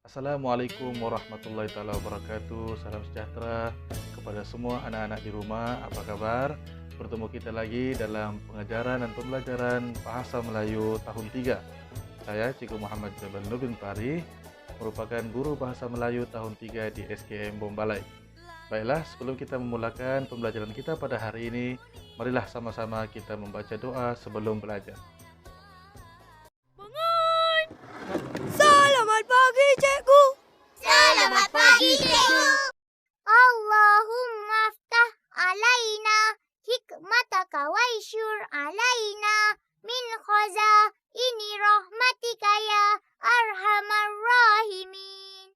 Assalamualaikum warahmatullahi taala wabarakatuh. Salam sejahtera kepada semua anak-anak di rumah. Apa kabar? Bertemu kita lagi dalam pengajaran dan pembelajaran Bahasa Melayu tahun 3. Saya Cikgu Muhammad Jabal Nubin Pari, merupakan guru Bahasa Melayu tahun 3 di SKM Bombalai. Baiklah, sebelum kita memulakan pembelajaran kita pada hari ini, marilah sama-sama kita membaca doa sebelum belajar. Selamat pagi, cikgu. Selamat pagi, cikgu. Allahumma aftah alaina hikmataka waishur alaina min khazaini rahmatika ya arhamar rahimin.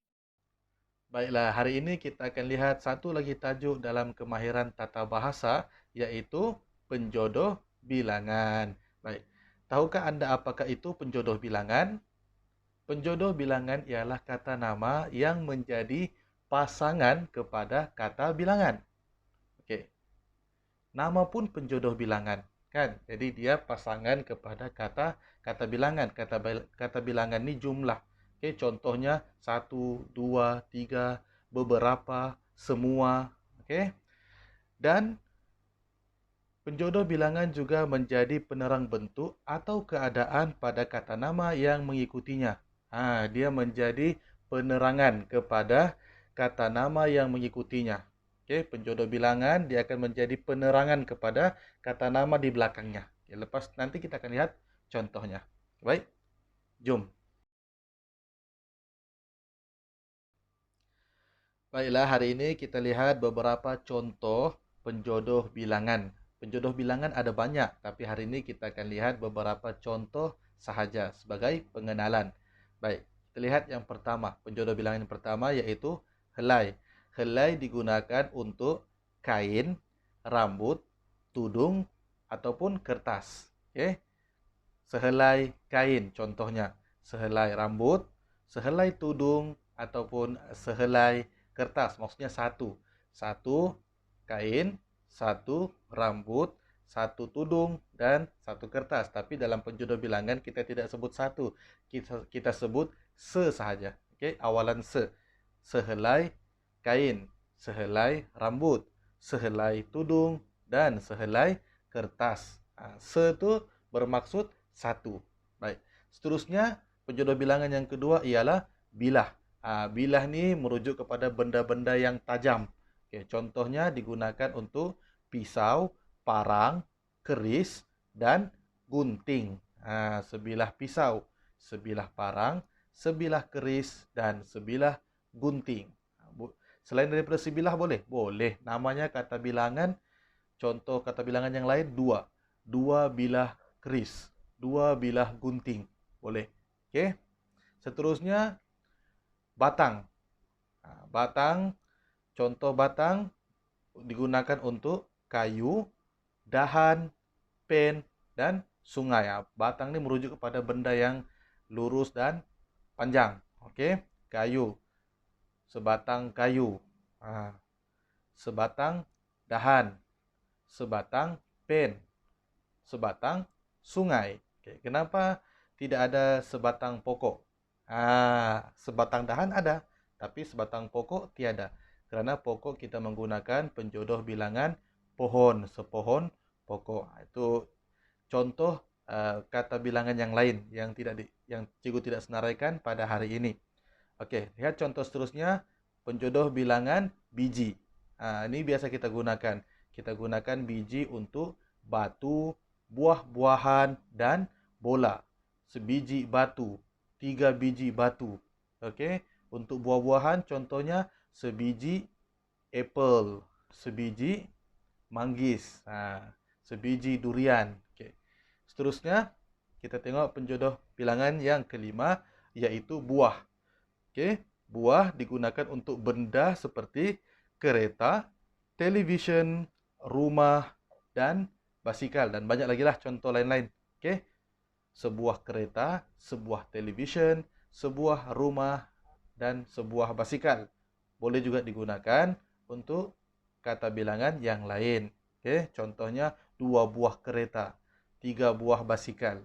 Baiklah, hari ini kita akan lihat satu lagi tajuk dalam kemahiran tata bahasa, iaitu penjodoh bilangan. Baik, tahukah anda apakah itu penjodoh bilangan? Penjodoh bilangan ialah kata nama yang menjadi pasangan kepada kata bilangan. Okey. Nama pun penjodoh bilangan, kan? Jadi dia pasangan kepada kata bilangan. Kata bilangan ni jumlah. Okey, contohnya 1, 2, 3, beberapa, semua, okey? Dan penjodoh bilangan juga menjadi penerang bentuk atau keadaan pada kata nama yang mengikutinya. Dia menjadi penerangan kepada kata nama yang mengikutinya. Okey, penjodoh bilangan dia akan menjadi penerangan kepada kata nama di belakangnya. Okay, lepas nanti kita akan lihat contohnya. Baik, jom. Baiklah, hari ini kita lihat beberapa contoh penjodoh bilangan. Penjodoh bilangan ada banyak, tapi hari ini kita akan lihat beberapa contoh sahaja sebagai pengenalan. Baik, kita lihat yang pertama. Penjodoh bilangan yang pertama iaitu helai. Helai digunakan untuk kain, rambut, tudung, ataupun kertas. Okay? Sehelai kain contohnya. Sehelai rambut, sehelai tudung, ataupun sehelai kertas. Maksudnya satu. Satu kain, satu rambut, satu tudung, dan satu kertas. Tapi dalam penjodoh bilangan kita tidak sebut satu. Kita sebut se sahaja. Okay? Awalan se. Sehelai kain, sehelai rambut, sehelai tudung, dan sehelai kertas. Se itu bermaksud satu. Baik. Seterusnya, penjodoh bilangan yang kedua ialah bilah. Bilah ni merujuk kepada benda-benda yang tajam. Okay, contohnya digunakan untuk pisau, parang, keris, dan gunting. Sebilah pisau, sebilah parang, sebilah keris, dan sebilah gunting. Selain daripada sebilah boleh? Boleh. Namanya kata bilangan. Contoh kata bilangan yang lain, dua. Dua bilah keris. Dua bilah gunting. Boleh. Okey. Seterusnya, batang. Batang, contoh batang digunakan untuk kayu, dahan, pen, dan sungai. Batang ni merujuk kepada benda yang lurus dan panjang. Okey. Kayu. Sebatang kayu. Sebatang dahan. Sebatang pen. Sebatang sungai. Okay. Kenapa tidak ada sebatang pokok? Sebatang dahan ada, tapi sebatang pokok tiada. Kerana pokok kita menggunakan penjodoh bilangan pohon, sepohon pokok. Itu contoh kata bilangan yang lain yang cikgu tidak senaraikan pada hari ini. Okey, lihat contoh seterusnya, penjodoh bilangan biji. Ini biasa kita gunakan. Kita gunakan biji untuk batu, buah-buahan, dan bola. Sebiji batu, 3 biji batu. Okey, untuk buah-buahan contohnya sebiji apple, sebiji manggis, sebiji durian. Okey. Seterusnya kita tengok penjodoh bilangan yang kelima iaitu buah. Okey, buah digunakan untuk benda seperti kereta, televisyen, rumah, dan basikal, dan banyak lagi lah contoh lain-lain. Okey. Sebuah kereta, sebuah televisyen, sebuah rumah, dan sebuah basikal. Boleh juga digunakan untuk kata bilangan yang lain. Okey, contohnya 2 buah kereta, 3 buah basikal.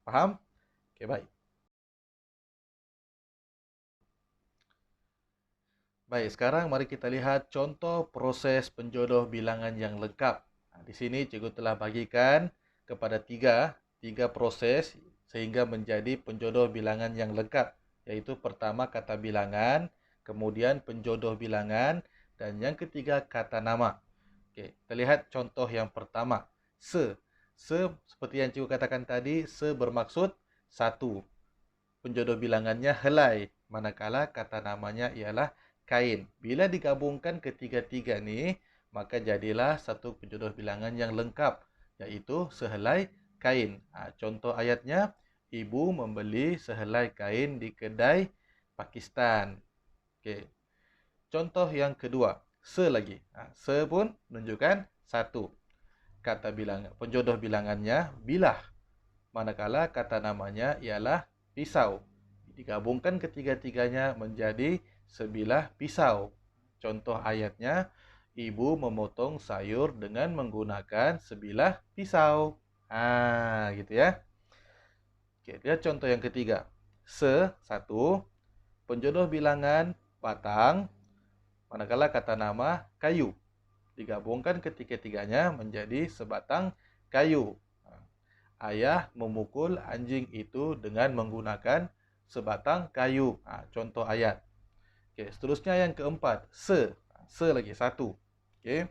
Faham? Okey, baik. Baik, sekarang mari kita lihat contoh proses penjodoh bilangan yang lengkap. Di sini cikgu telah bagikan kepada tiga proses sehingga menjadi penjodoh bilangan yang lengkap. Yaitu pertama kata bilangan, kemudian penjodoh bilangan, dan yang ketiga kata nama. Okey, kita lihat contoh yang pertama. Se. Se seperti yang cikgu katakan tadi, se bermaksud satu. Penjodoh bilangannya helai, manakala kata namanya ialah kain. Bila digabungkan ketiga-tiga ni, maka jadilah satu penjodoh bilangan yang lengkap, iaitu sehelai kain. Contoh ayatnya, ibu membeli sehelai kain di kedai Pakistan. Okey. Contoh yang kedua, se lagi. Se pun menunjukkan satu. Kata bilangan, penjodoh bilangannya bilah, manakala kata namanya ialah pisau. Digabungkan ketiga-tiganya menjadi sebilah pisau. Contoh ayatnya, ibu memotong sayur dengan menggunakan sebilah pisau. Gitu ya. Oke, lihat contoh yang ketiga. Se, satu. Penjodoh bilangan batang, manakala kata nama kayu. Digabungkan ketiga-tiganya menjadi sebatang kayu. Ayah memukul anjing itu dengan menggunakan sebatang kayu. Contoh ayat. Okey, seterusnya yang keempat, se. Se lagi satu. Okey.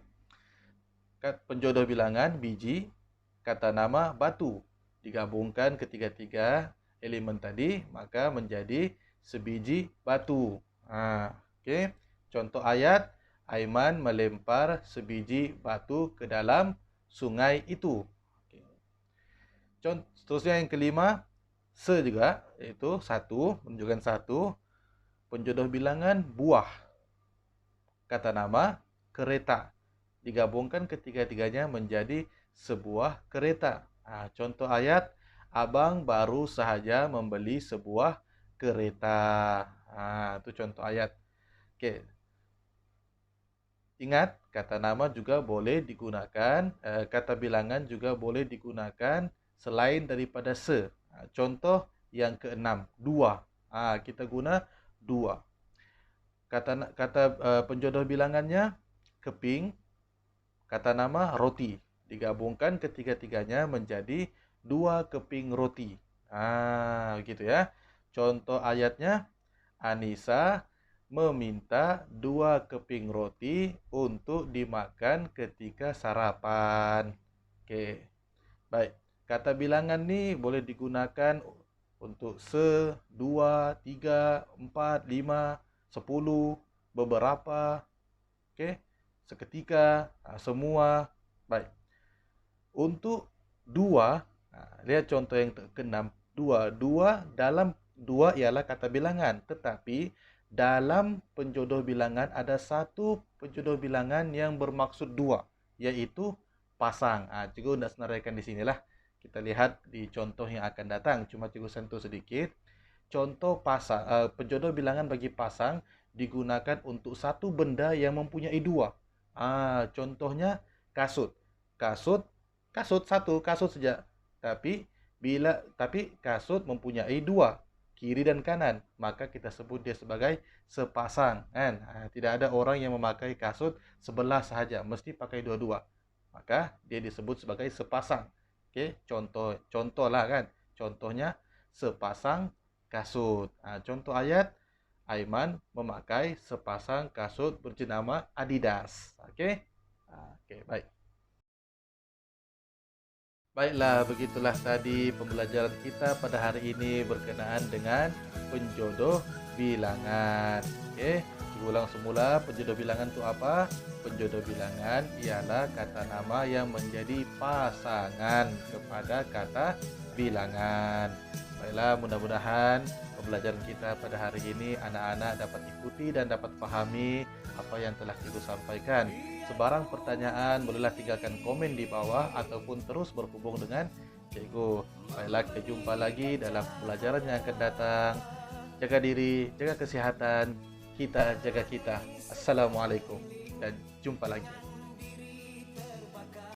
Penjodoh bilangan biji, kata nama batu. Digabungkan ketiga-tiga elemen tadi, maka menjadi sebiji batu. Okey. Contoh ayat, Aiman melempar sebiji batu ke dalam sungai itu. Seterusnya yang kelima, se juga, iaitu satu, menunjukkan satu. Penjodoh bilangan buah, kata nama kereta. Digabungkan ketiga-tiganya menjadi sebuah kereta. Contoh ayat, abang baru sahaja membeli sebuah kereta. Itu contoh ayat. Okey. Ingat, kata nama juga boleh digunakan, kata bilangan juga boleh digunakan selain daripada se. Contoh yang keenam, dua. Kita guna dua. Kata penjodoh bilangannya keping, kata nama roti. Digabungkan ketiga-tiganya menjadi dua keping roti. Begitu ya. Contoh ayatnya, Anissa meminta dua keping roti untuk dimakan ketika sarapan. Okey. Baik. Kata bilangan ni boleh digunakan untuk se, dua, tiga, empat, lima, 10, beberapa, okey, seketika, semua. Baik. Untuk dua, lihat contoh yang keenam. Dua dalam dua ialah kata bilangan, tetapi dalam penjodoh bilangan ada satu penjodoh bilangan yang bermaksud dua, iaitu pasang. Cikgu nak senaraikan di sinilah. Kita lihat di contoh yang akan datang. Cuma cikgu sentuh sedikit. Contoh pasang, penjodoh bilangan bagi pasang digunakan untuk satu benda yang mempunyai dua. Contohnya kasut. Kasut satu, kasut saja. Tapi kasut mempunyai dua, kiri dan kanan, maka kita sebut dia sebagai sepasang, kan? Tidak ada orang yang memakai kasut sebelah sahaja, mesti pakai dua-dua. Maka dia disebut sebagai sepasang. Okey, contohlah kan. Contohnya sepasang kasut. Contoh ayat, Aiman memakai sepasang kasut berjenama Adidas. Okey. Okey, baik. Baiklah, begitulah tadi pembelajaran kita pada hari ini berkenaan dengan penjodoh bilangan. Okey, ulang semula, penjodoh bilangan itu apa? Penjodoh bilangan ialah kata nama yang menjadi pasangan kepada kata bilangan. Baiklah, mudah-mudahan pembelajaran kita pada hari ini anak-anak dapat ikuti dan dapat pahami apa yang telah cikgu sampaikan. Sebarang pertanyaan bolehlah tinggalkan komen di bawah ataupun terus berhubung dengan cikgu. Baiklah, kita jumpa lagi dalam pembelajaran yang akan datang. Jaga diri, jaga kesihatan, kita jaga kita. Assalamualaikum dan jumpa lagi.